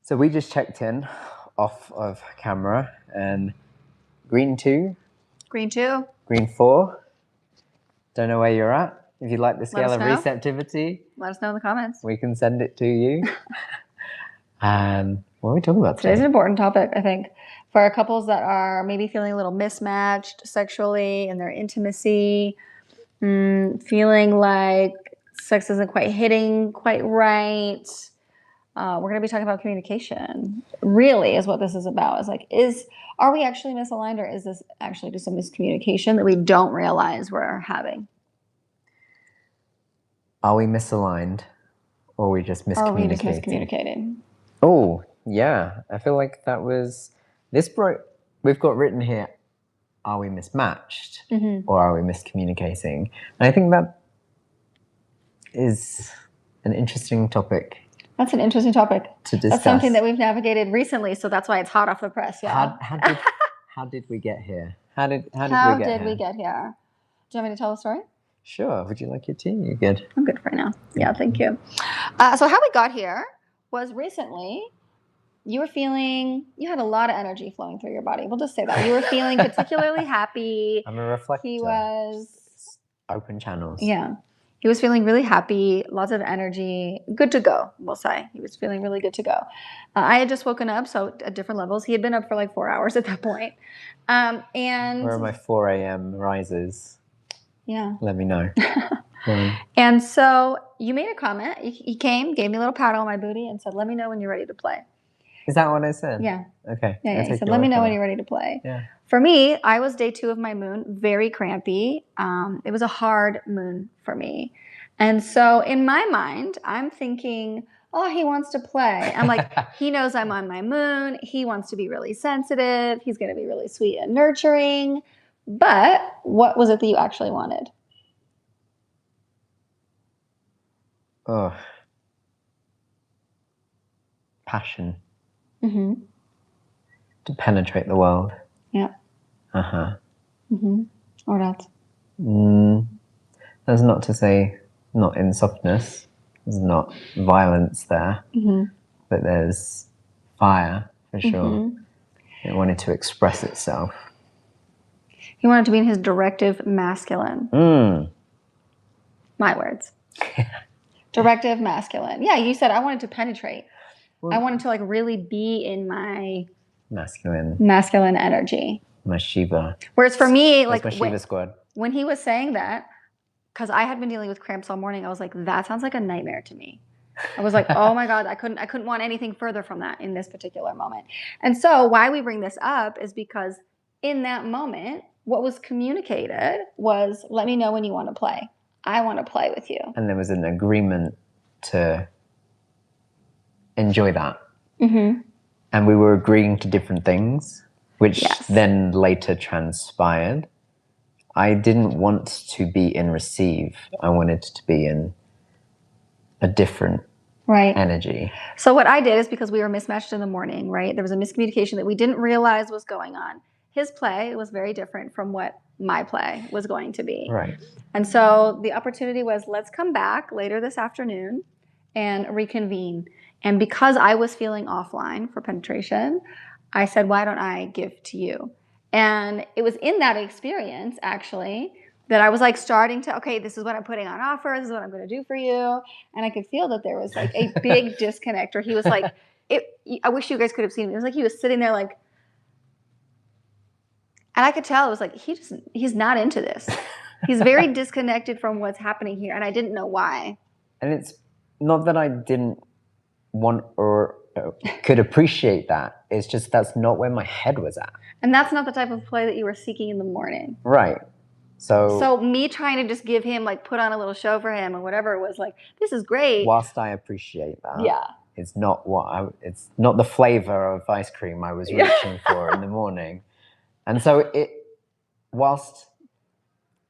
So we just checked in off of camera, and green 2. Green 2. Green 4. Don't know where you're at. If you like the scale of receptivity, let us know in the comments. We can send it to you. And what are we talking about today? Today's an important topic, I think, for couples that are maybe feeling a little mismatched sexually in their intimacy, feeling like sex isn't quite hitting quite right. We're going to be talking about communication. Really, is what this is about. Is like, are we actually misaligned, or is this actually just a miscommunication that we don't realize we're having? Are we misaligned, or are we just miscommunicating? Are we just miscommunicating? Oh, yeah. I feel like that was this. We've got written here: are we mismatched, or are we miscommunicating? And I think that is an interesting topic. That's an interesting topic to discuss. That's something that we've navigated recently, so that's why it's hot off the press, y'all. How did we get here? How did we get here? Do you want me to tell the story? Sure. Would you like your tea? You're good. I'm good for now. Yeah, thank you. So how we got here was recently you had a lot of energy flowing through your body. We'll just say that. You were feeling particularly happy. I'm a reflector. He was open channels. Yeah. He was feeling really happy, lots of energy, good to go, we'll say. He was feeling really good to go. I had just woken up, so at different levels. He had been up for like 4 hours at that point. And where are my 4 a.m. rises? Yeah. Let me know. And so you made a comment. He came, gave me a little pat on my booty and said, let me know when you're ready to play. Is that what I said? Yeah. Okay. Yeah, he said, let me know when you're ready to play. Yeah. For me, I was day 2 of my moon, very crampy. It was a hard moon for me. And so in my mind, I'm thinking, oh, he wants to play. I'm like, he knows I'm on my moon. He wants to be really sensitive. He's going to be really sweet and nurturing. But what was it that you actually wanted? Oh. Passion. To penetrate the world. Yeah. What else? That's not to say not in softness. There's not violence there. But there's fire, for sure. It wanted to express itself. He wanted to be in his directive masculine. My words. Directive masculine. Yeah, you said I wanted to penetrate. Well, I wanted to like really be in my masculine energy. My Shiva. Whereas for me, like my Shiva squad. When he was saying that, because I had been dealing with cramps all morning, I was like, that sounds like a nightmare to me. I was like, oh my God, I couldn't want anything further from that in this particular moment. And so why we bring this up is because in that moment, what was communicated was, let me know when you want to play. I want to play with you. And there was an agreement to enjoy that. And we were agreeing to different things, which then later transpired. I didn't want to be in receive. I wanted to be in a different energy. So what I did is, because we were mismatched in the morning, right? There was a miscommunication that we didn't realize was going on. His play was very different from what my play was going to be. Right. And so the opportunity was, let's come back later this afternoon and reconvene. And because I was feeling offline for penetration, I said, why don't I give to you? And it was in that experience, actually, that I was like starting to, okay, this is what I'm putting on offer. This is what I'm going to do for you. And I could feel that there was like a big disconnect, or he was like, I wish you guys could have seen him. It was like he was sitting there like, and I could tell it was like, he's not into this. He's very disconnected from what's happening here. And I didn't know why. And it's not that I didn't want or could appreciate that. It's just that's not where my head was at. And that's not the type of play that you were seeking in the morning. Right. So me trying to just give him, like, put on a little show for him or whatever it was, like, this is great. Whilst I appreciate that. Yeah. It's not it's not the flavor of ice cream I was reaching for in the morning. And so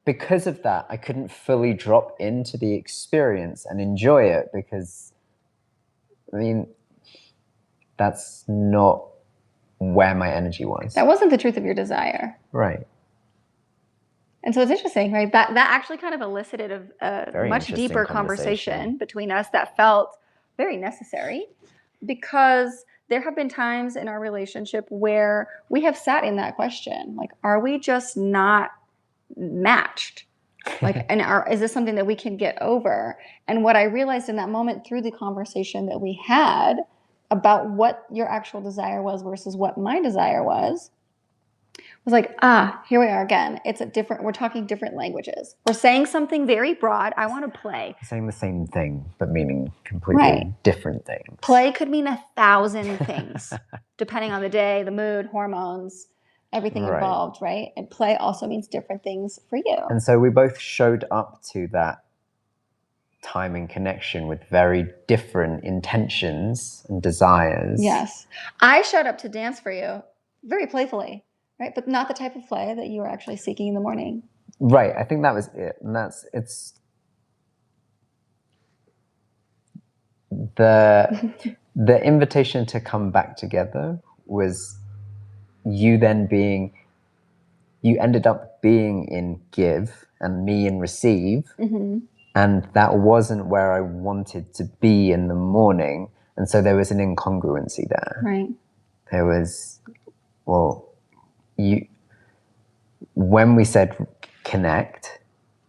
because of that, I couldn't fully drop into the experience and enjoy it, because, I mean, that's not where my energy was. That wasn't the truth of your desire. Right. And so it's interesting, right? That actually kind of elicited a much deeper conversation between us that felt very necessary, because there have been times in our relationship where we have sat in that question, like, are we just not matched? Like, and is this something that we can get over? And what I realized in that moment through the conversation that we had about what your actual desire was versus what my desire was like, here we are again. It's we're talking different languages. We're saying something very broad. I want to play. Saying the same thing, but meaning completely different things. Play could mean 1,000 things, depending on the day, the mood, hormones, everything involved, right? And play also means different things for you. And so we both showed up to that time and connection with very different intentions and desires. Yes. I showed up to dance for you very playfully. Right, but not the type of play that you were actually seeking in the morning. Right, I think that was it, and it's the invitation to come back together was you ended up being in give and me in receive, and that wasn't where I wanted to be in the morning, and so there was an incongruency there. Right. There was, when we said connect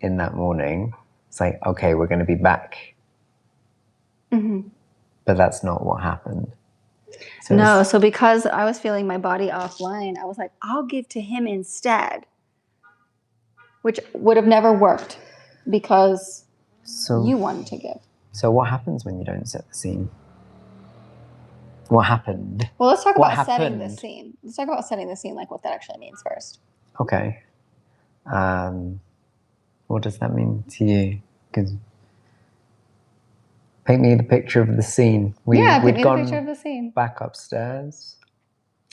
in that morning, it's like, okay, we're going to be back. But that's not what happened. So because I was feeling my body offline, I was like, I'll give to him instead, which would have never worked because you wanted to give. So what happens when you don't set the scene? What happened? Well, let's talk about setting the scene. Let's talk about setting the scene, like what that actually means first. Okay. What does that mean to you? Because paint me the picture of the scene. Paint me the picture of the scene. Back upstairs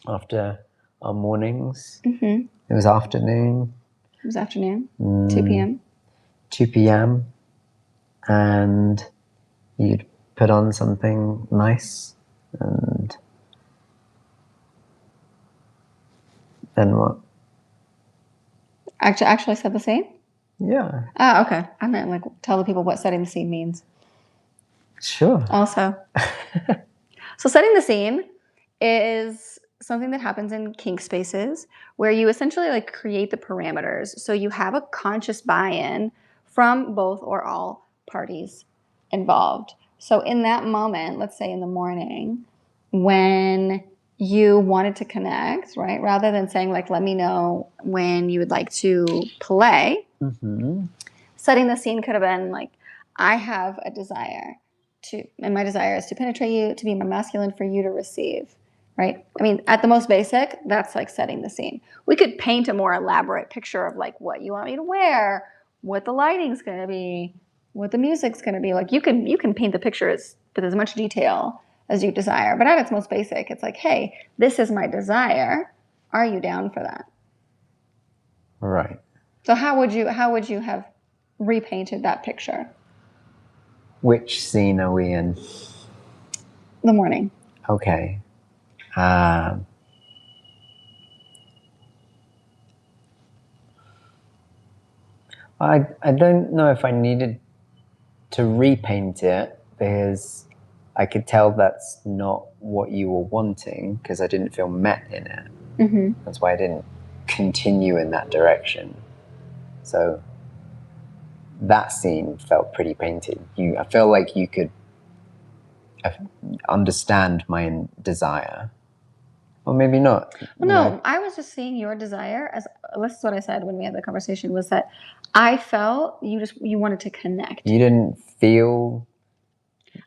after our mornings. It was afternoon. It was afternoon. 2 p.m. 2 p.m. And you'd put on something nice, and then what? Actually set the scene? Yeah. Oh, okay. I meant like tell the people what setting the scene means. Sure. Also. So setting the scene is something that happens in kink spaces where you essentially like create the parameters. So you have a conscious buy-in from both or all parties involved. So in that moment, let's say in the morning, when you wanted to connect, right? Rather than saying like, let me know when you would like to play, setting the scene could have been like, I have a desire and my desire is to penetrate you, to be more masculine for you to receive, right? I mean, at the most basic, that's like setting the scene. We could paint a more elaborate picture of like what you want me to wear, what the lighting's going to be, what the music's going to be. Like you can paint the picture with as much detail as you desire. But at its most basic, it's like, hey, this is my desire. Are you down for that? Right. So how would you have repainted that picture? Which scene are we in? The morning. Okay. I don't know if I needed to repaint it because I could tell that's not what you were wanting because I didn't feel met in it. That's why I didn't continue in that direction. So that scene felt pretty painted. I felt like you could understand my desire. Or maybe not. Well, no, I was just seeing your desire as, this is what I said when we had the conversation, was that I felt you wanted to connect. You didn't feel...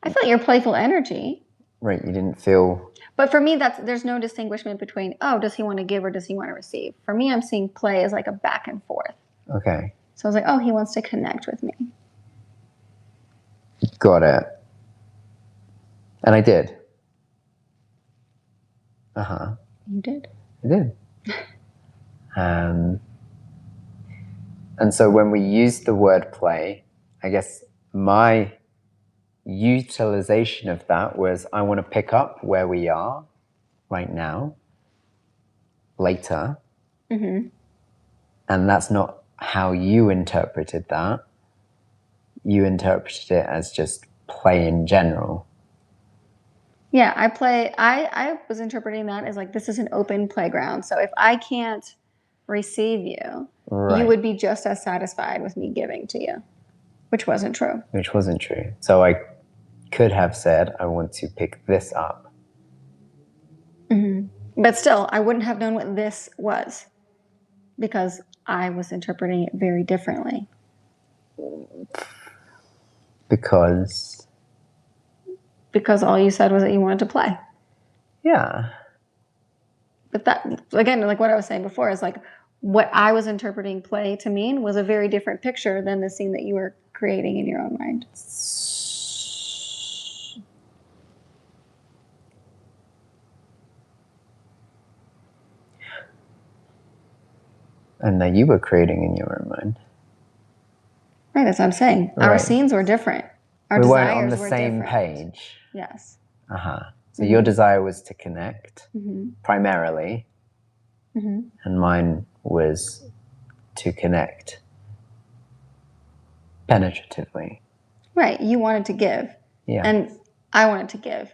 I felt your playful energy. Right, you didn't feel... But for me, there's no distinguishment between, does he want to give or does he want to receive? For me, I'm seeing play as like a back and forth. Okay. So I was like, he wants to connect with me. Got it. And I did. You did. I did. And so when we used the word play, I guess my utilization of that was I want to pick up where we are right now, later. And that's not how you interpreted that. You interpreted it as just play in general. Yeah, I was interpreting that as like, this is an open playground. So if I can't receive you, you would be just as satisfied with me giving to you, which wasn't true. Which wasn't true. So I could have said, I want to pick this up. Mm-hmm. But still, I wouldn't have known what this was because I was interpreting it very differently. Because all you said was that you wanted to play. Yeah. But that, again, like what I was saying before, is like what I was interpreting play to mean was a very different picture than the scene that you were creating in your own mind. And that you were creating in your own mind. Right, that's what I'm saying. Our scenes were different. Our we weren't desires on the were same different. page. Yes. So your desire was to connect, primarily, Mm-hmm. and mine was to connect penetratively. Right, you wanted to give. Yeah. And I wanted to give.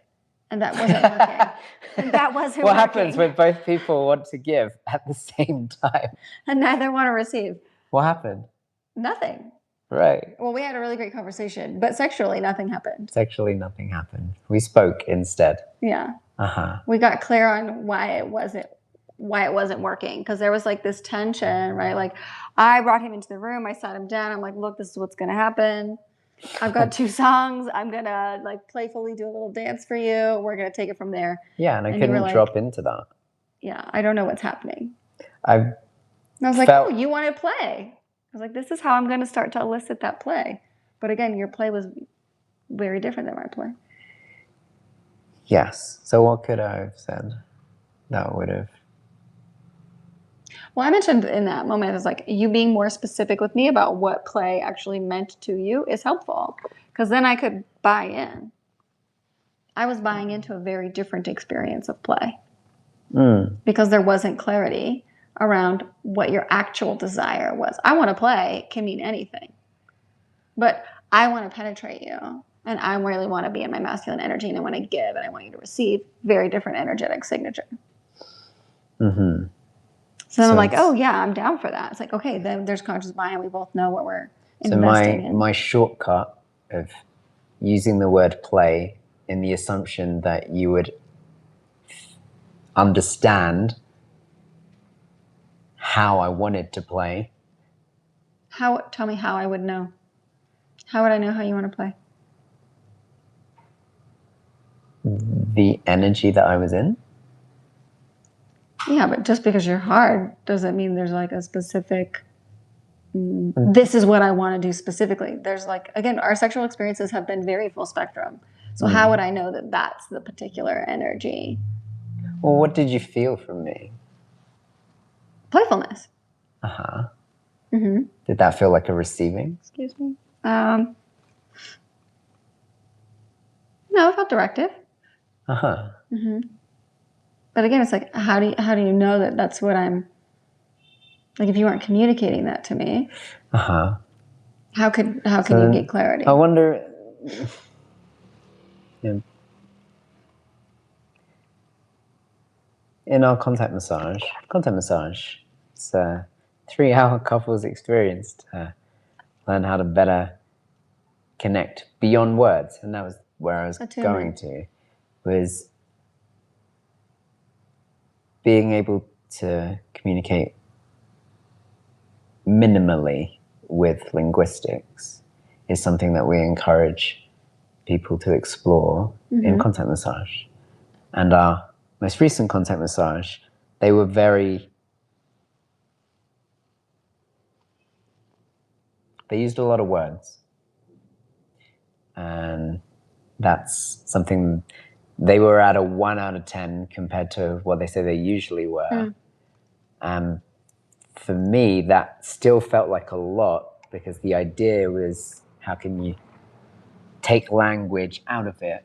And that wasn't working. And that wasn't what working. happens when both people want to give at the same time? And neither want to receive. What happened? Nothing. Right. Well, we had a really great conversation, but sexually, nothing happened. Sexually, nothing happened. We spoke instead. Yeah. We got clear on why it wasn't working, because there was like this tension, right? Like, I brought him into the room, I sat him down, I'm like, look, this is what's going to happen. I've got 2 songs. I'm going to like playfully do a little dance for you. We're going to take it from there. Yeah, and I couldn't drop into that. Yeah, I don't know what's happening. I was like, oh, you want to play? I was like, this is how I'm going to start to elicit that play. But again, your play was very different than my play. Yes. So what could I have said that would have... Well, I mentioned in that moment, I was like, you being more specific with me about what play actually meant to you is helpful, because then I could buy in. I was buying into a very different experience of play because there wasn't clarity around what your actual desire was. I want to play can mean anything, but I want to penetrate you, and I really want to be in my masculine energy, and I want to give, and I want you to receive. Very different energetic signature. Mm-hmm. So then I'm like, oh yeah, I'm down for that. It's like, okay, then there's conscious buy-in. We both know what we're investing in. So my shortcut of using the word play in the assumption that you would understand how I wanted to play. Tell me how I would know. How would I know how you want to play? The energy that I was in. Yeah, but just because you're hard doesn't mean there's like a specific, this is what I want to do specifically. There's like, again, our sexual experiences have been very full spectrum. So how would I know that that's the particular energy? Well, what did you feel from me? Playfulness. Did that feel like a receiving? Excuse me. No, it felt directive. But again, it's like, how do you know that that's what I'm, like, if you weren't communicating that to me, how can you get clarity? I wonder, in our contact massage, it's a 3-hour couples experience to learn how to better connect beyond words. And that was where I was going to, was being able to communicate minimally with linguistics is something that we encourage people to explore in contact massage. And our most recent contact massage, they used a lot of words. And that's something, they were at a 1 out of 10 compared to what they say they usually were. For me, that still felt like a lot, because the idea was, how can you take language out of it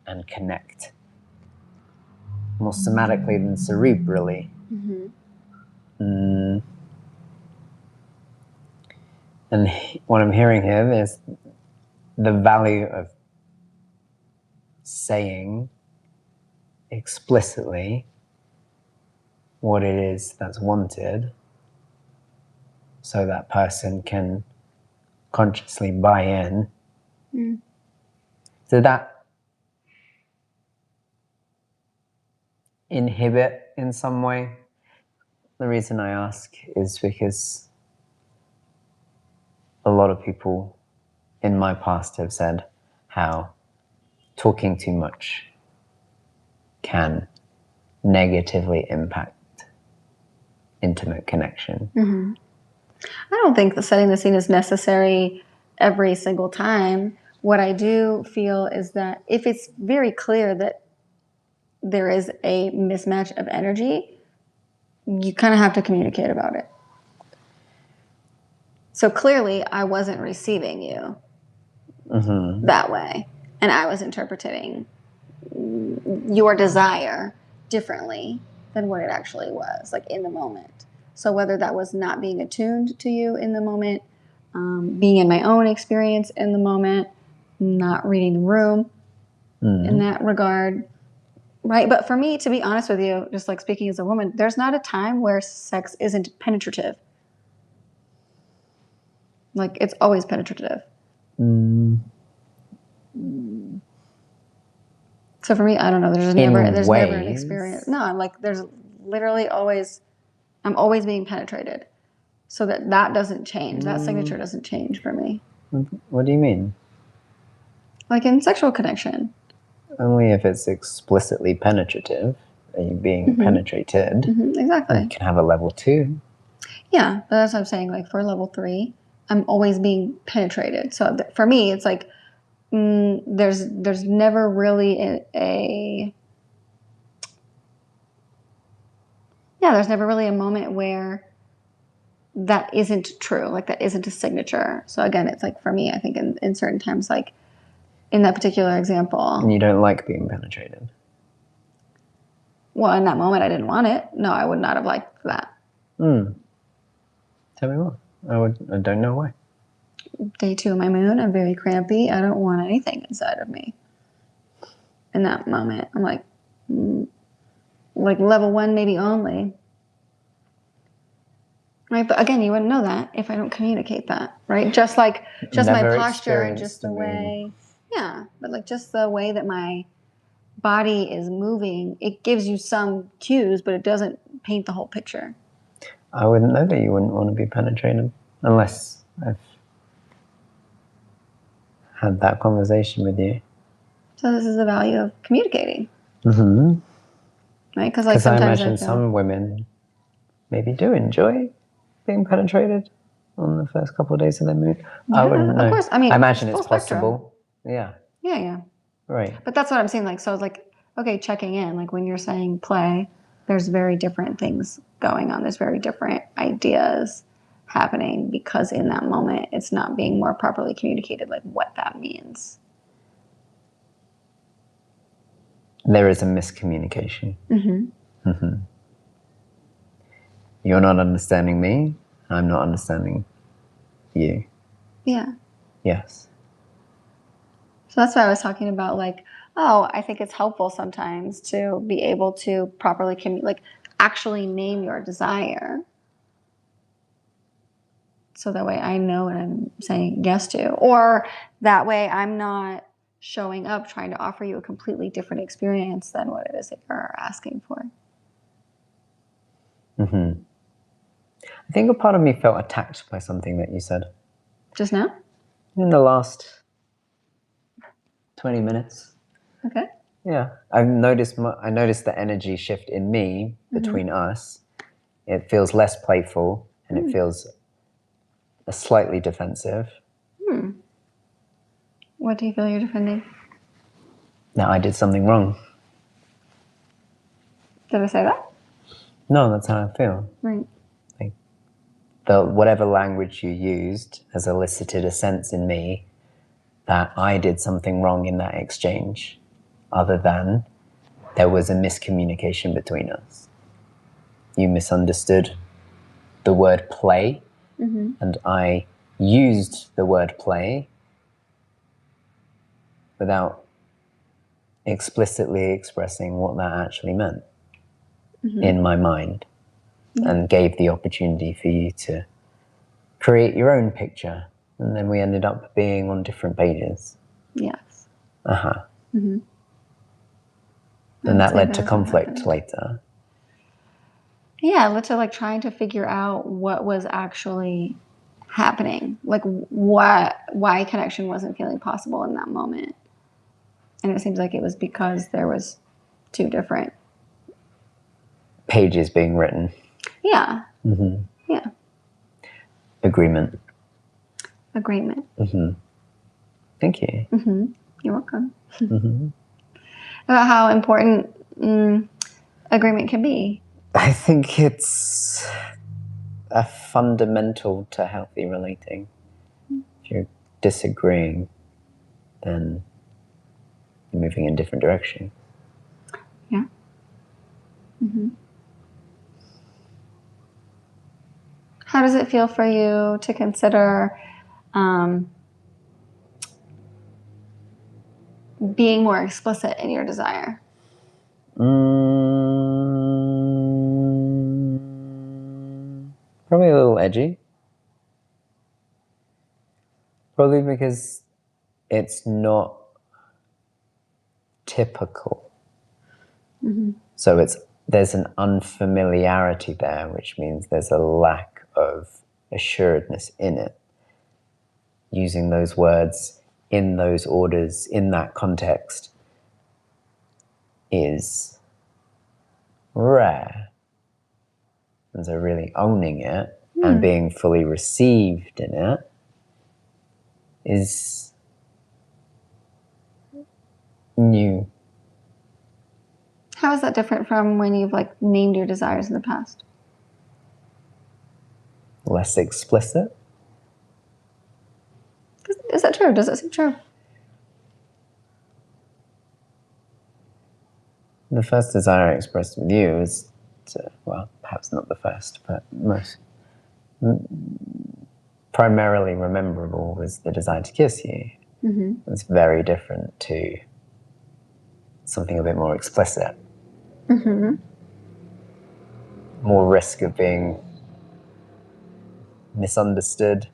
and connect more somatically than cerebrally? And what I'm hearing here is the value of saying explicitly what it is that's wanted, so that person can consciously buy in. So that inhibit in some way? The reason I ask is because a lot of people in my past have said how talking too much can negatively impact intimate connection. I don't think that setting the scene is necessary every single time. What I do feel is that if it's very clear that there is a mismatch of energy, you kind of have to communicate about it. So clearly, I wasn't receiving you that way, and I was interpreting your desire differently than what it actually was, like in the moment. So whether that was not being attuned to you in the moment, being in my own experience in the moment, not reading the room in that regard, right? But for me, to be honest with you, just like speaking as a woman, there's not a time where sex isn't penetrative. Like, it's always penetrative. So for me, I don't know. There's never an experience. No, I'm like, there's literally always, I'm always being penetrated. So that doesn't change. That signature doesn't change for me. What do you mean? Like in sexual connection. Only if it's explicitly penetrative. Are you being penetrated? Exactly. You can have a level 2. Yeah, but that's what I'm saying. Like for level 3, I'm always being penetrated. So for me, it's like there's never really there's never really a moment where that isn't true. Like that isn't a signature. So again, it's like for me, I think in certain times, like in that particular example. And you don't like being penetrated? Well, in that moment, I didn't want it. No, I would not have liked that. Tell me more. I don't know why. Day 2 of my moon, I'm very crampy. I don't want anything inside of me. In that moment, I'm like level 1 maybe only. Right, but again, you wouldn't know that if I don't communicate that, right? Just my posture, just the way, but like just the way that my body is moving, it gives you some cues, but it doesn't paint the whole picture. I wouldn't know that you wouldn't want to be penetrated unless I've had that conversation with you. So this is the value of communicating. Right? Because I imagine some women maybe do enjoy being penetrated on the first couple of days of their moon. Yeah, I wouldn't know. Of course. I mean, I imagine it's possible. Yeah. Yeah. Right. But that's what I'm saying. Like, so it's like, okay, checking in. Like when you're saying play, there's very different things going on. There's very different ideas happening because in that moment, it's not being more properly communicated, like what that means. There is a miscommunication. You're not understanding me. I'm not understanding you. Yeah. Yes. So that's why I was talking about, like, I think it's helpful sometimes to be able to properly actually name your desire. So that way I know what I'm saying yes to. Or that way I'm not showing up trying to offer you a completely different experience than what it is that you're asking for. I think a part of me felt attacked by something that you said. Just now? In the last 20 minutes. Okay. Yeah. I noticed the energy shift in me between us. It feels less playful and it feels slightly defensive. What do you feel you're defending? That I did something wrong. Did I say that? No, that's how I feel. Right. Like whatever language you used has elicited a sense in me that I did something wrong in that exchange, other than there was a miscommunication between us. You misunderstood the word play, and I used the word play without explicitly expressing what that actually meant in my mind, and gave the opportunity for you to create your own picture. And then we ended up being on different pages. Yes. And that led to conflict later. Yeah, it led to like trying to figure out what was actually happening, like why connection wasn't feeling possible in that moment. And it seems like it was because there was two different pages being written. Yeah. Yeah. Agreement. Thank you. You're welcome. About how important agreement can be. I think it's a fundamental to healthy relating. If you're disagreeing, then you're moving in different direction. Yeah. How does it feel for you to consider being more explicit in your desire? Probably a little edgy. Probably because it's not typical. So there's an unfamiliarity there, which means there's a lack of assuredness in it. Using those words in those orders, in that context, is rare. And so really owning it and being fully received in it is new. How is that different from when you've like named your desires in the past? Less explicit. Is that true? Does it seem true? The first desire I expressed with you was well, perhaps not the first, but most primarily rememberable was the desire to kiss you. It's very different to something a bit more explicit. More risk of being misunderstood,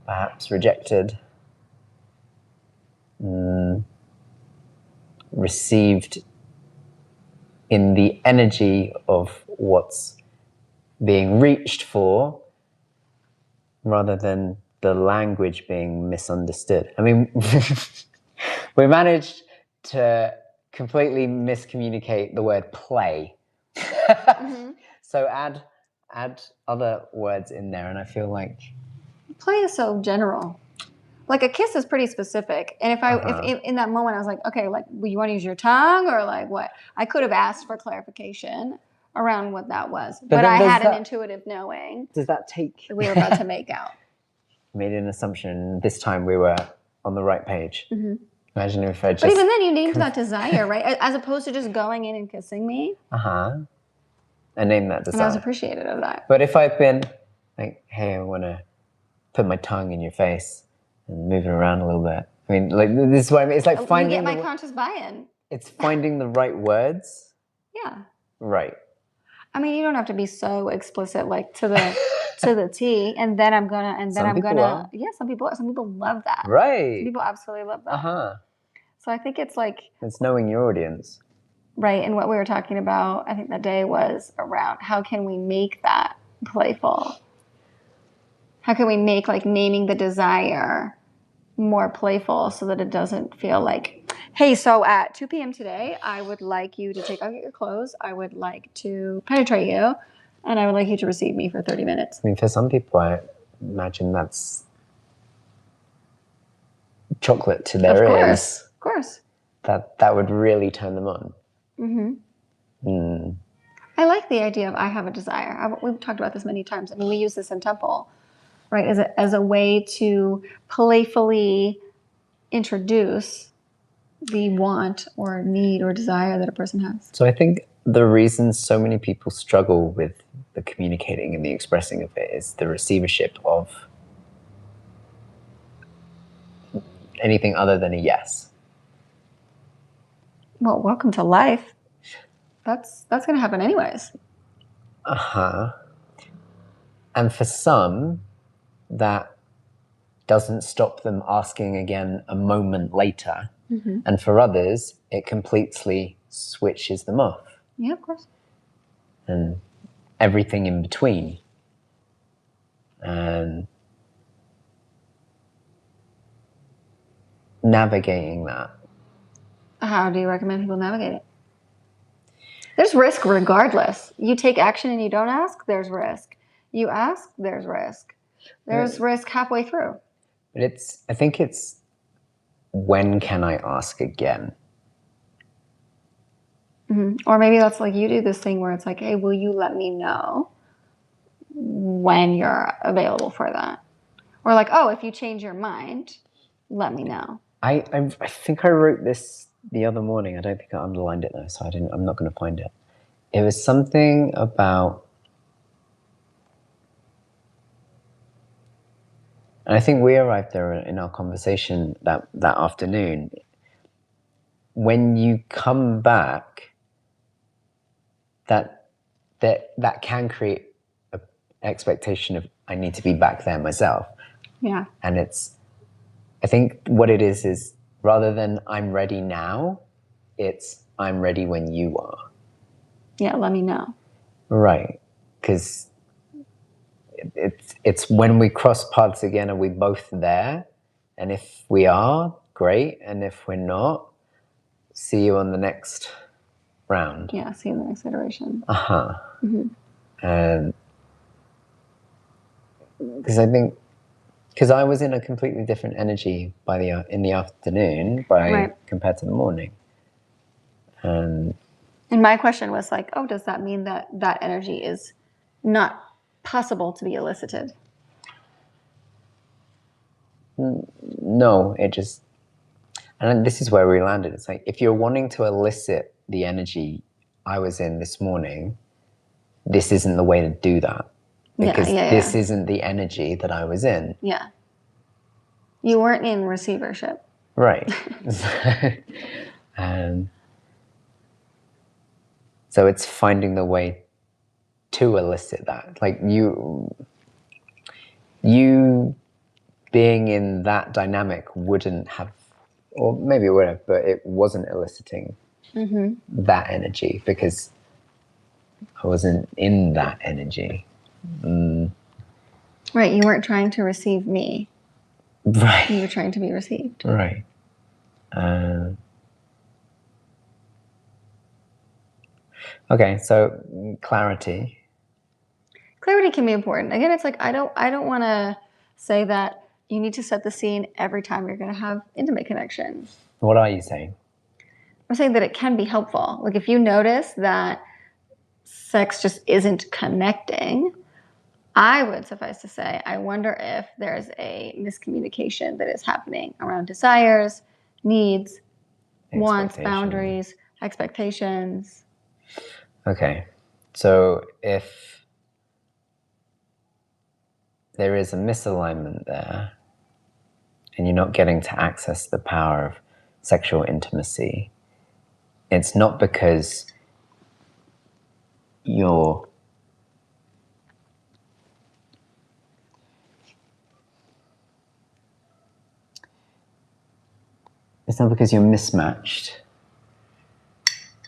perhaps rejected, received in the energy of what's being reached for, rather than the language being misunderstood. I mean, we managed to completely miscommunicate the word play. So add other words in there, and I feel like play is so general. Like a kiss is pretty specific, and if in that moment I was like, okay, like you want to use your tongue or like what? I could have asked for clarification around what that was, but I had an intuitive knowing. Does that take? That we were about to make out. Made an assumption. This time we were on the right page. Imagine if I just. But even then, you named that desire, right? As opposed to just going in and kissing me. I named that desire, and I was appreciative of that. But if I've been like, hey, I want to put my tongue in your face and move it around a little bit. I mean, like this is what I mean. It's like finding. You get my conscious buy-in. It's finding the right words. Yeah. Right. I mean, you don't have to be so explicit, like to the T. And then I'm gonna. Yeah, some people love that. Right. Some people absolutely love that. So I think it's like. It's knowing your audience. Right, and what we were talking about, I think that day was around how can we make that playful. How can we make like naming the desire more playful so that it doesn't feel like, hey, so at 2 p.m. today, I would like you to take off your clothes. I would like to penetrate you, and I would like you to receive me for 30 minutes. I mean, for some people, I imagine that's chocolate to their ears. Of course. That would really turn them on. I like the idea of I have a desire. We've talked about this many times. I mean, we use this in Temple. Right, as a way to playfully introduce the want or need or desire that a person has. So I think the reason so many people struggle with the communicating and the expressing of it is the receivership of anything other than a yes. Well, welcome to life. That's going to happen anyways. And for some, that doesn't stop them asking again a moment later. Mm-hmm. And for others, it completely switches them off. Yeah, of course. And everything in between. And navigating that. How do you recommend people navigate it? There's risk regardless. You take action and you don't ask, there's risk. You ask, there's risk. There's risk halfway through. But I think it's, when can I ask again? Mm-hmm. Or maybe that's like you do this thing where it's like, hey, will you let me know when you're available for that? Or like, oh, if you change your mind, let me know. I think I wrote this the other morning. I don't think I underlined it though, so I'm not going to find it. It was something about, and I think we arrived there in our conversation that afternoon. When you come back, that can create an expectation of, I need to be back there myself. Yeah. And I think what it is rather than I'm ready now, it's I'm ready when you are. Yeah, let me know. Right. Because it's when we cross paths again, are we both there? And if we are, great. And if we're not, see you on the next round. Yeah, see you in the next iteration. Mm-hmm. And because I think, because I was in a completely different energy in the afternoon compared to the morning. And my question was like, oh, does that mean that energy is not possible to be elicited? No, it just, and this is where we landed. It's like, if you're wanting to elicit the energy I was in this morning, this isn't the way to do that. Because this isn't the energy that I was in. Yeah. You weren't in receivership. Right. And so it's finding the way to elicit that. Like you being in that dynamic wouldn't have, or maybe it would have, but it wasn't eliciting that energy because I wasn't in that energy. Right. You weren't trying to receive me. Right. You were trying to be received. Right. Okay. So clarity. Clarity can be important. Again, it's like I don't want to say that you need to set the scene every time you're going to have intimate connection. What are you saying? I'm saying that it can be helpful. Like if you notice that sex just isn't connecting, I would suffice to say, I wonder if there's a miscommunication that is happening around desires, needs, wants, boundaries, expectations. Okay. So if there is a misalignment there and you're not getting to access the power of sexual intimacy, it's not because you're mismatched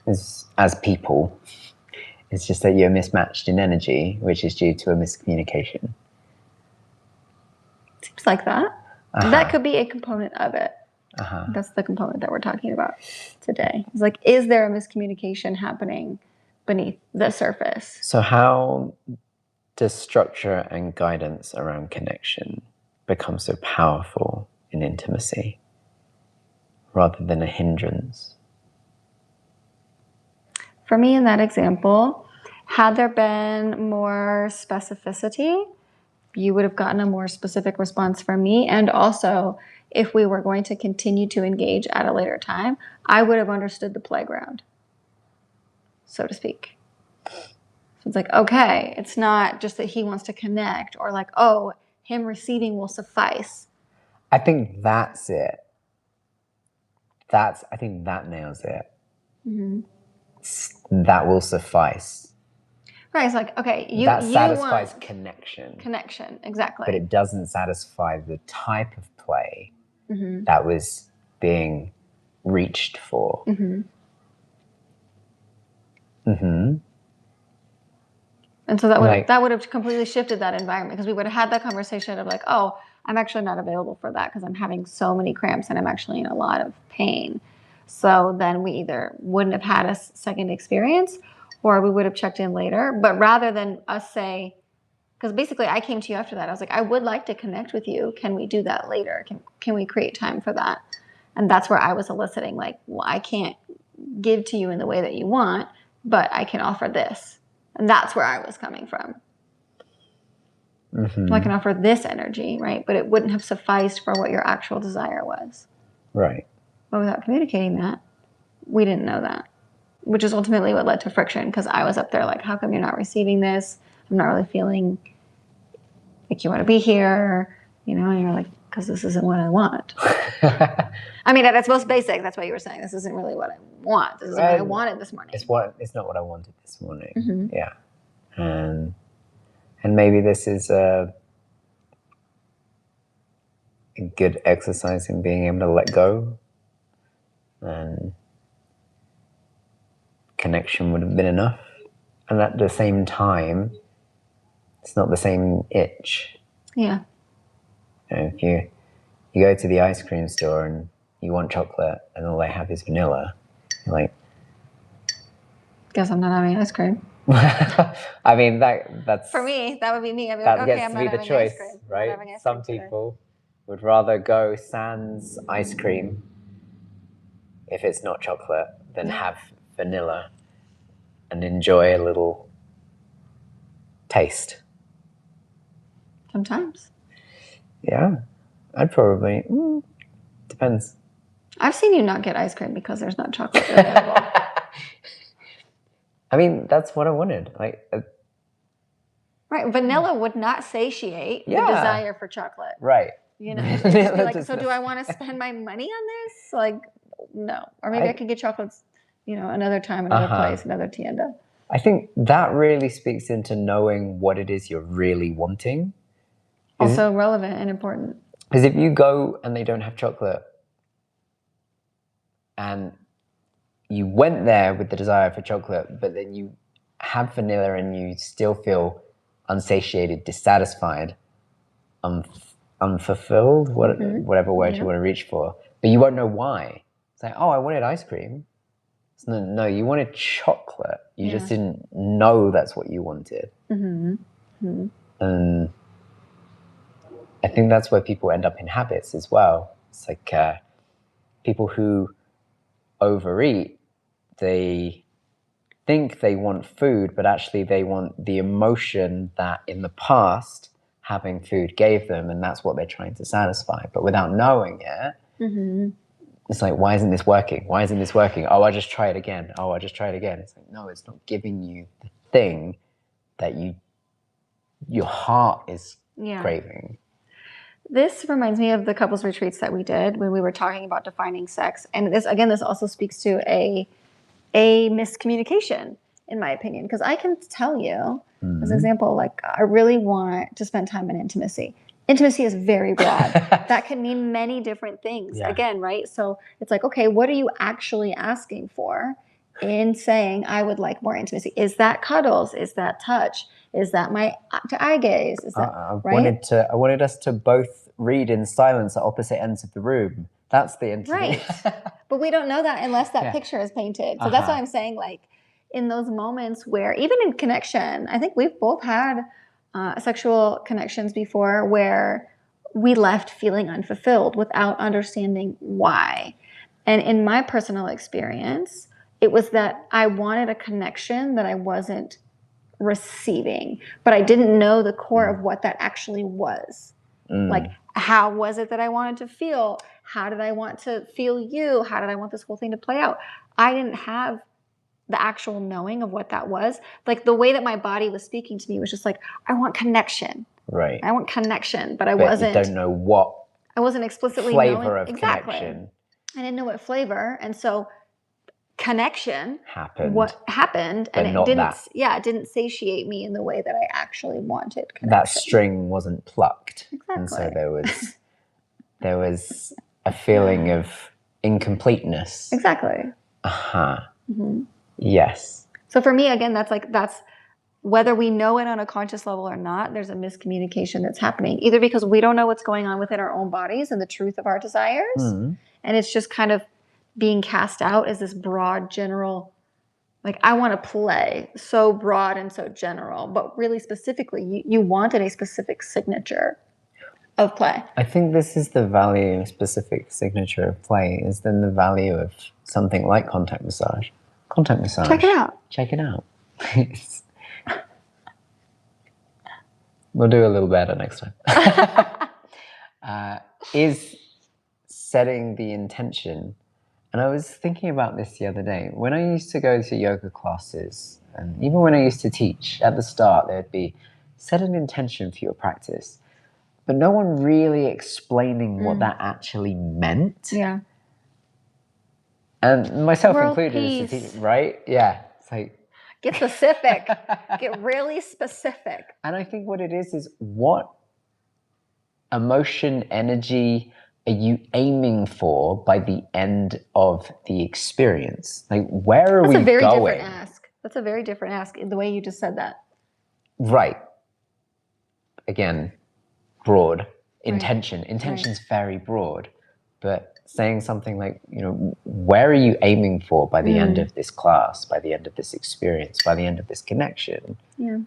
as people. It's just that you're mismatched in energy, which is due to a miscommunication. Seems like that. That could be a component of it. That's the component that we're talking about today. It's like, is there a miscommunication happening beneath the surface? So how does structure and guidance around connection become so powerful in intimacy rather than a hindrance? For me, in that example, had there been more specificity, you would have gotten a more specific response from me. And also, if we were going to continue to engage at a later time, I would have understood the playground, so to speak. So it's like, okay, it's not just that he wants to connect or like, oh, him receiving will suffice. I think that's it. I think that nails it. that will suffice. Right. It's like, okay, that satisfies want connection. Connection, exactly. But it doesn't satisfy the type of play that was being reached for. And so that would have completely shifted that environment, because we would have had that conversation of like, oh, I'm actually not available for that because I'm having so many cramps and I'm actually in a lot of pain. So then we either wouldn't have had a second experience, or we would have checked in later. But rather than us say, because basically I came to you after that, I was like, I would like to connect with you. Can we do that later? Can we create time for that? And that's where I was eliciting like, well, I can't give to you in the way that you want, but I can offer this. And that's where I was coming from. I can offer this energy, right? But it wouldn't have sufficed for what your actual desire was. Right. But without communicating that, we didn't know that, which is ultimately what led to friction, because I was up there like, how come you're not receiving this? I'm not really feeling like you want to be here, and you're like, because this isn't what I want. I mean, at its most basic, that's what you were saying. This isn't really what I want. This isn't what I wanted this morning. It's not what I wanted this morning. Yeah. And maybe this is a good exercise in being able to let go, and connection would have been enough. And at the same time, it's not the same itch. Yeah. If you go to the ice cream store and you want chocolate and all they have is vanilla, you're like, guess I'm not having ice cream. I mean, that's for me, that would be me. I'd be that like, gets okay, I'm to not be the having choice, ice cream. right? Some people would rather go sans ice cream if it's not chocolate than have vanilla and enjoy a little taste. Sometimes. Yeah, I'd probably depends. I've seen you not get ice cream because there's not chocolate available. I mean, that's what I wanted. Right, vanilla would not satiate the desire for chocolate. Right. It'd just be like, so do I want to spend my money on this? Like, no. Or maybe I could get chocolates, another time, another place, another tienda. I think that really speaks into knowing what it is you're really wanting. Also relevant and important. Because if you go and they don't have chocolate, and you went there with the desire for chocolate, but then you have vanilla and you still feel unsatiated, dissatisfied, unfulfilled, whatever word you want to reach for, but you won't know why. It's like, oh, I wanted ice cream. No, you wanted chocolate. You just didn't know that's what you wanted. And I think that's where people end up in habits as well. It's like people who overeat, they think they want food, but actually they want the emotion that in the past having food gave them, and that's what they're trying to satisfy. But without knowing it, it's like, why isn't this working? Why isn't this working? Oh, I'll just try it again. Oh, I'll just try it again. It's like, no, it's not giving you the thing that your heart is craving. This reminds me of the couples retreats that we did when we were talking about defining sex. And this also speaks to a miscommunication, in my opinion, because I can tell you, as an example, like, I really want to spend time in intimacy. Intimacy is very broad. That can mean many different things. Again, right? So it's like, okay, what are you actually asking for in saying, I would like more intimacy? Is that cuddles? Is that touch? Is that my eye gaze? Is that right? I wanted us to both read in silence at opposite ends of the room. That's the intimacy. Right. But we don't know that unless that picture is painted. So that's why I'm saying, like, in those moments where, even in connection, I think we've both had sexual connections before where we left feeling unfulfilled without understanding why. And in my personal experience, it was that I wanted a connection that I wasn't receiving, but I didn't know the core of what that actually was. Like, how was it that I wanted to feel? How did I want to feel you? How did I want this whole thing to play out? I didn't have the actual knowing of what that was. Like, the way that my body was speaking to me was just like, I want connection. Right. I want connection, but you don't know what. I wasn't explicitly flavor knowing of connection. I didn't know what flavor, and so connection happened. What happened, but and not it didn't. that. Yeah, it didn't satiate me in the way that I actually wanted connection. That string wasn't plucked, exactly. And so there was a feeling of incompleteness. Exactly. Yes. So for me, again, that's whether we know it on a conscious level or not, there's a miscommunication that's happening, either because we don't know what's going on within our own bodies and the truth of our desires, and it's just kind of being cast out as this broad, general, like, I want to play, so broad and so general, but really specifically, you wanted a specific signature of play. I think this is the value of specific signature of play, is then the value of something like contact massage. Contact massage. Check it out. Check it out. We'll do a little better next time. Is setting the intention. And I was thinking about this the other day. When I used to go to yoga classes, and even when I used to teach, at the start there'd be set an intention for your practice, but no one really explaining what that actually meant. Yeah. And myself World included peace. as a teacher, right? Yeah. It's like, get specific. Get really specific. And I think what it is what emotion, energy are you aiming for by the end of the experience? Like, where are we going? That's a very different ask. That's a very different ask, the way you just said that. Right. Again, broad. Intention. Right. Intention's very broad. But saying something like, where are you aiming for by the end of this class, by the end of this experience, by the end of this connection? Yeah.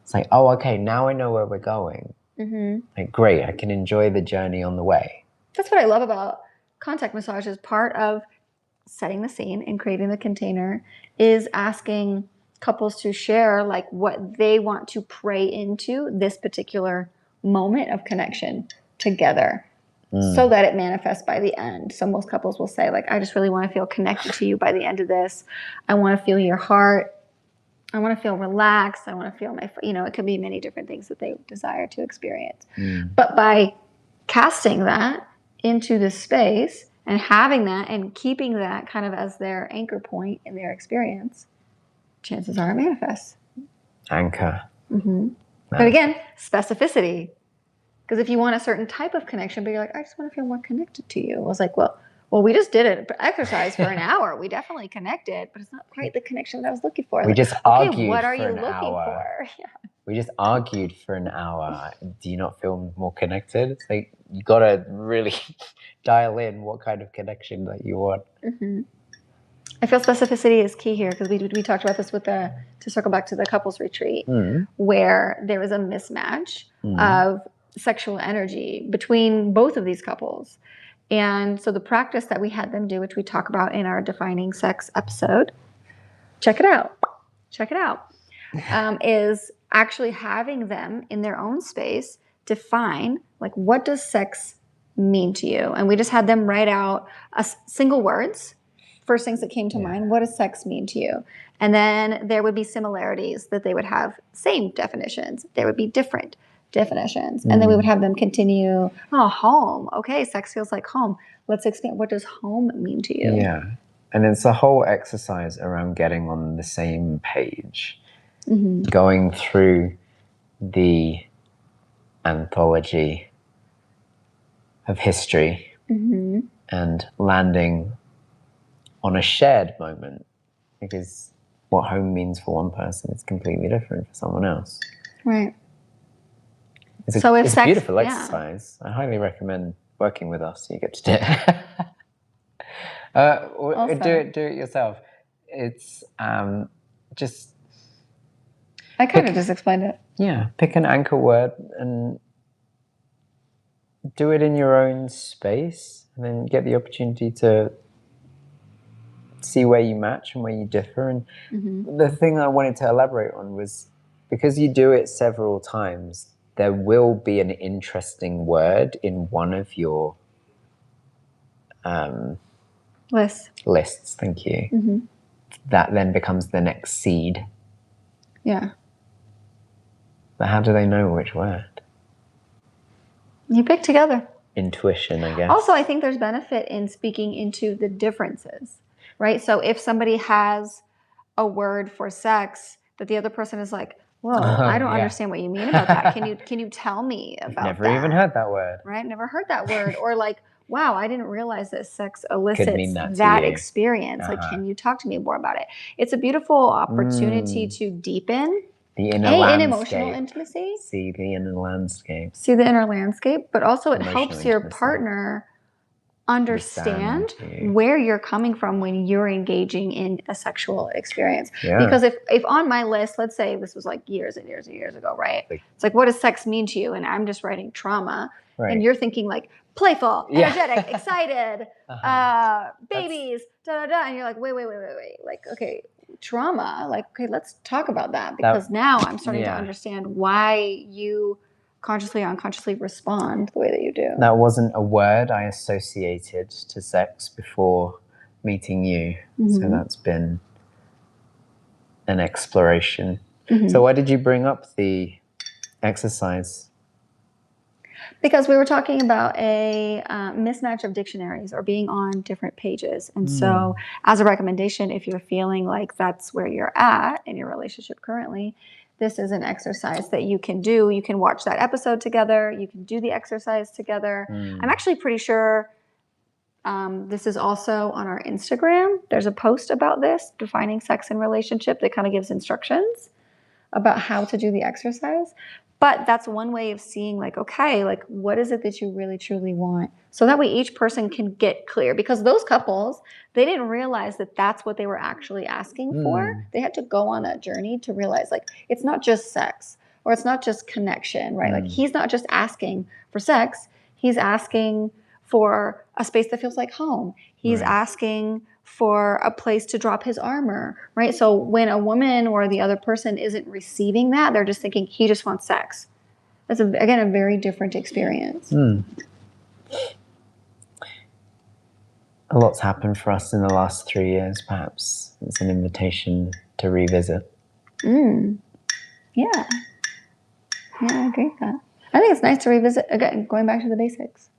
It's like, oh, okay, now I know where we're going. Like, great, I can enjoy the journey on the way. That's what I love about contact massage. Is part of setting the scene and creating the container is asking couples to share like what they want to pray into this particular moment of connection together, so that it manifests by the end. So most couples will say, like, I just really want to feel connected to you by the end of this. I want to feel your heart. I want to feel relaxed. I want to feel it could be many different things that they desire to experience. But by casting that into this space and having that and keeping that kind of as their anchor point in their experience, chances are it manifests. Anchor. But again, specificity. Because if you want a certain type of connection, but you're like, I just want to feel more connected to you. I was like, well, we just did an exercise for an hour. We definitely connected, but it's not quite the connection that I was looking for. We just argued what are for you an looking hour. for? Yeah. We just argued for an hour. Do you not feel more connected? It's like, you got to really dial in what kind of connection that you want. I feel specificity is key here, because we talked about this to circle back to the couples retreat, where there was a mismatch of sexual energy between both of these couples. And so the practice that we had them do, which we talk about in our Defining Sex episode, check it out, is actually having them in their own space define, like, what does sex mean to you? And we just had them write out single words, first things that came to mind. What does sex mean to you? And then there would be similarities that they would have same definitions. There would be different definitions. And then we would have them continue, home. Okay, sex feels like home. Let's expand. What does home mean to you? Yeah. And it's a whole exercise around getting on the same page, going through the anthology of history and landing on a shared moment, because what home means for one person is completely different for someone else. Right. It's a beautiful exercise. I highly recommend working with us. You get to do it. Do it yourself. It's just... I kind of just explained it. Yeah, pick an anchor word and do it in your own space, and then get the opportunity to see where you match and where you differ. And the thing I wanted to elaborate on was, because you do it several times, there will be an interesting word in one of your lists. Thank you. That then becomes the next seed. Yeah. But how do they know which word? You pick together. Intuition, I guess. Also, I think there's benefit in speaking into the differences, right? So if somebody has a word for sex that the other person is like, whoa, I don't understand what you mean about that. Can you tell me about that? Never even heard that word. Right? Never heard that word. Or like, wow, I didn't realize that sex elicits that experience. Like, can you talk to me more about it? It's a beautiful opportunity to deepen the inner landscape. In emotional intimacy. See the inner landscape. See the inner landscape, but also it helps your partner understand where you're coming from when you're engaging in a sexual experience. Because if on my list, let's say this was like years and years and years ago, right? It's like, what does sex mean to you? And I'm just writing trauma. And you're thinking like playful, energetic, excited, babies, da da da. And you're like, wait. Like, okay, trauma. Like, okay, let's talk about that. Because now I'm starting to understand why you consciously or unconsciously respond the way that you do. That wasn't a word I associated to sex before meeting you. So that's been an exploration. So why did you bring up the exercise? Because we were talking about a mismatch of dictionaries or being on different pages. And so as a recommendation, if you're feeling like that's where you're at in your relationship currently, this is an exercise that you can do. You can watch that episode together. You can do the exercise together. I'm actually pretty sure this is also on our Instagram. There's a post about this, defining sex and relationship, that kind of gives instructions about how to do the exercise. But that's one way of seeing like, okay, like what is it that you really truly want? So that way each person can get clear, because those couples, they didn't realize that that's what they were actually asking for. They had to go on that journey to realize like, it's not just sex or it's not just connection, right? Like he's not just asking for sex. He's asking for a space that feels like home. He's asking for a place to drop his armor, right? So when a woman or the other person isn't receiving that, they're just thinking he just wants sex. That's, again, a very different experience. A lot's happened for us in the last 3 years, perhaps. It's an invitation to revisit. Yeah, I agree with that. I think it's nice to revisit, again, going back to the basics.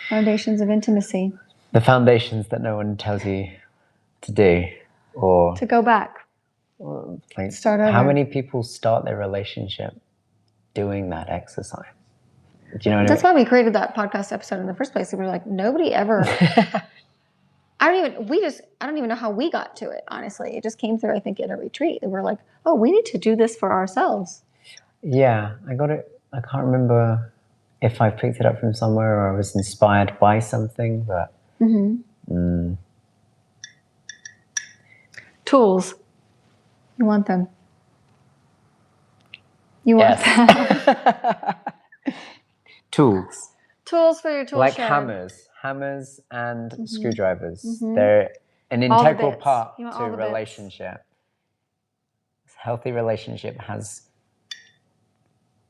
Foundations of intimacy. The foundations that no one tells you to do, or to go back. Like, start over. How many people start their relationship doing that exercise? Do you know what That's why we created that podcast episode in the first place. We were like, nobody ever. I don't even know how we got to it, honestly. It just came through, I think, in a retreat. And we're like, oh, we need to do this for ourselves. Yeah, I got it. I can't remember if I picked it up from somewhere or I was inspired by something, but tools. You want them. You want them. Tools. Tools for your tool like shed. Hammers and screwdrivers. They're an integral part to a relationship. A healthy relationship has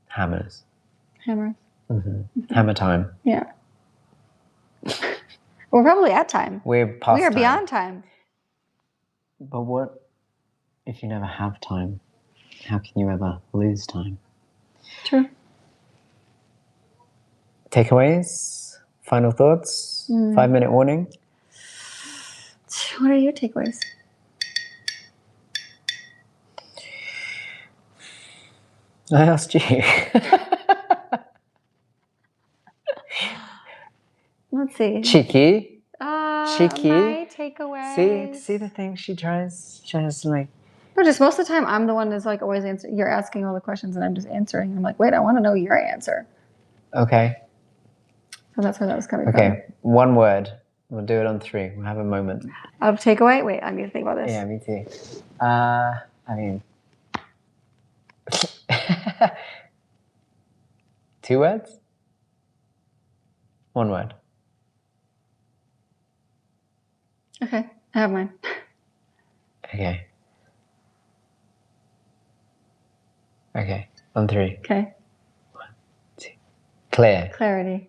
hammers. Hammer time. Yeah. We're probably at time. We are beyond time. But what if you never have time? How can you ever lose time? True. Takeaways? Final thoughts? 5-minute warning? What are your takeaways? I asked you. Let's see. Cheeky. Cheeky. My takeaway. See the thing she tries to like. No, just most of the time I'm the one that's like always answering. You're asking all the questions and I'm just answering. I'm like, wait, I want to know your answer. Okay. So that's where that was coming from. Okay, one word. We'll do it on 3. We'll have a moment. Of takeaway? Wait, I need to think about this. Yeah, me too. I mean, 2 words? 1 word. Okay, I have mine. Okay, on 3. Okay. 1, 2. Clear. Clarity.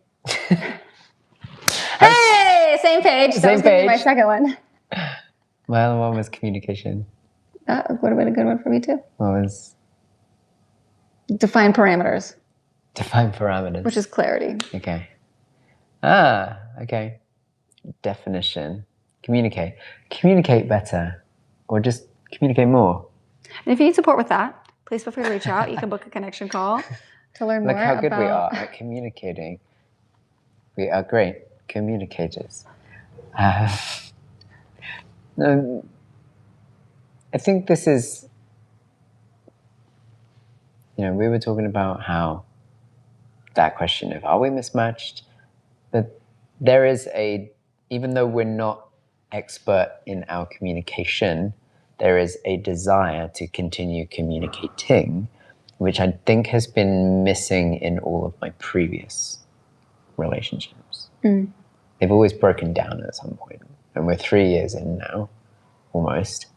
Hey, same page. That was going to be my second one. My other one was communication. That would have been a good one for me too. What was? Define parameters. Define parameters. Which is clarity. Okay. Okay. Definition. Communicate better, or just communicate more. And if you need support with that, please feel free to reach out. You can book a connection call to learn more Look how good we about... are at communicating. We are great communicators. I think this is, we were talking about how that question of, are we mismatched? But there is even though we're not expert in our communication, there is a desire to continue communicating, which I think has been missing in all of my previous relationships. They've always broken down at some point, and we're 3 years in now, almost.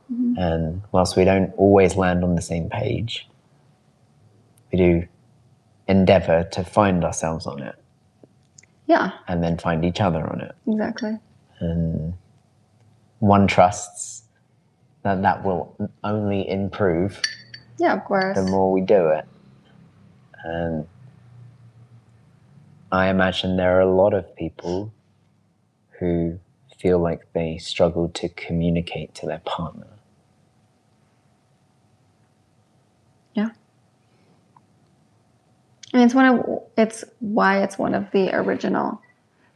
And whilst we don't always land on the same page, we do endeavor to find ourselves on it. Yeah. And then find each other on it. Exactly. And one trusts that will only improve. Yeah, of course. The more we do it. And I imagine there are a lot of people who feel like they struggle to communicate to their partner. Yeah. And it's why it's one of the original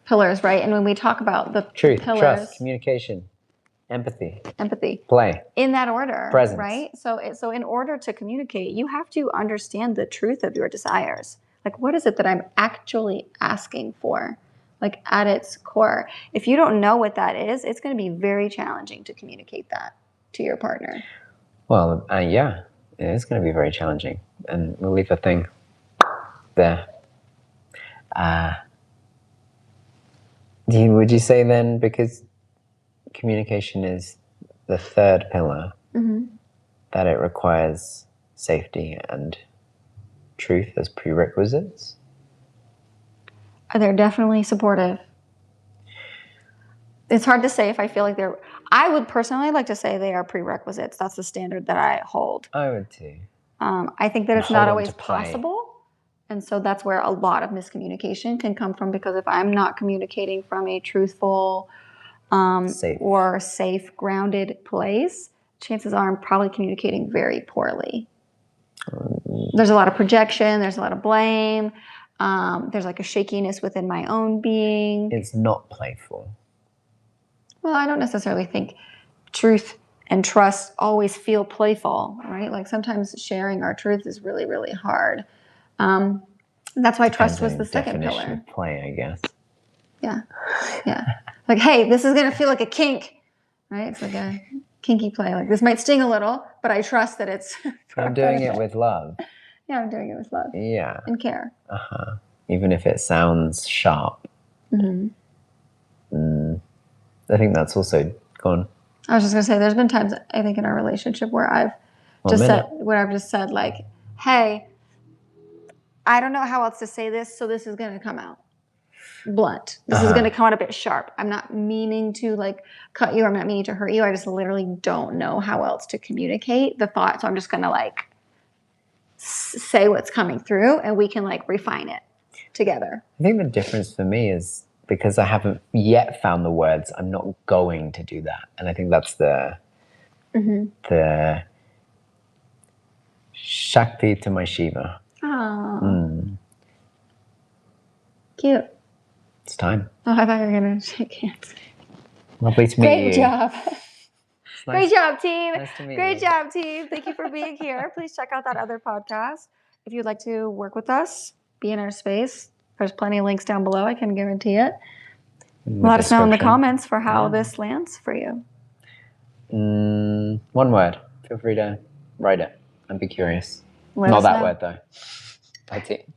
pillars, right? And when we talk about the truth, pillars, trust, communication, empathy, play, in that order, presence. Right? So in order to communicate, you have to understand the truth of your desires. Like, what is it that I'm actually asking for? Like, at its core. If you don't know what that is, it's going to be very challenging to communicate that to your partner. Well, yeah, it is going to be very challenging. And we'll leave a thing there. Would you say then, because communication is the third pillar, that it requires safety and truth as prerequisites? They're definitely supportive. It's hard to say if I feel like they're... I would personally like to say they are prerequisites. That's the standard that I hold. I would too. I think that it's not always possible. And so that's where a lot of miscommunication can come from, because if I'm not communicating from a truthful or safe, grounded place, chances are I'm probably communicating very poorly. There's a lot of projection. There's a lot of blame. There's like a shakiness within my own being. It's not playful. Well, I don't necessarily think truth and trust always feel playful, right? Like sometimes sharing our truth is really, really hard. That's why trust was the second pillar. Definition of play, I guess. Yeah. Like, hey, this is going to feel like a kink, right? It's like a kinky play. Like, this might sting a little, but I trust that it's... I'm doing it with love. Yeah, I'm doing it with love. Yeah. And care. Even if it sounds sharp. I think that's also gone. I was just going to say, there's been times, I think, in our relationship where I've just said, like, hey, I don't know how else to say this, so this is going to come out blunt. This is going to come out a bit sharp. I'm not meaning to, like, cut you. I'm not meaning to hurt you. I just literally don't know how else to communicate the thought. So I'm just going to, like, say what's coming through, and we can, like, refine it together. I think the difference for me is because I haven't yet found the words, I'm not going to do that. And I think that's the Shakti to my Shiva. Cute. It's time. Oh, I thought you were going to shake hands. Lovely to meet you. Great job. Great job, team. Nice to meet you. Great job, team. Thank you for being here. Please check out that other podcast. If you'd like to work with us, be in our space, there's plenty of links down below. I can guarantee it. Let us know in the comments for how this lands for you. One word. Feel free to write it and be curious. Not that word, though. That's it.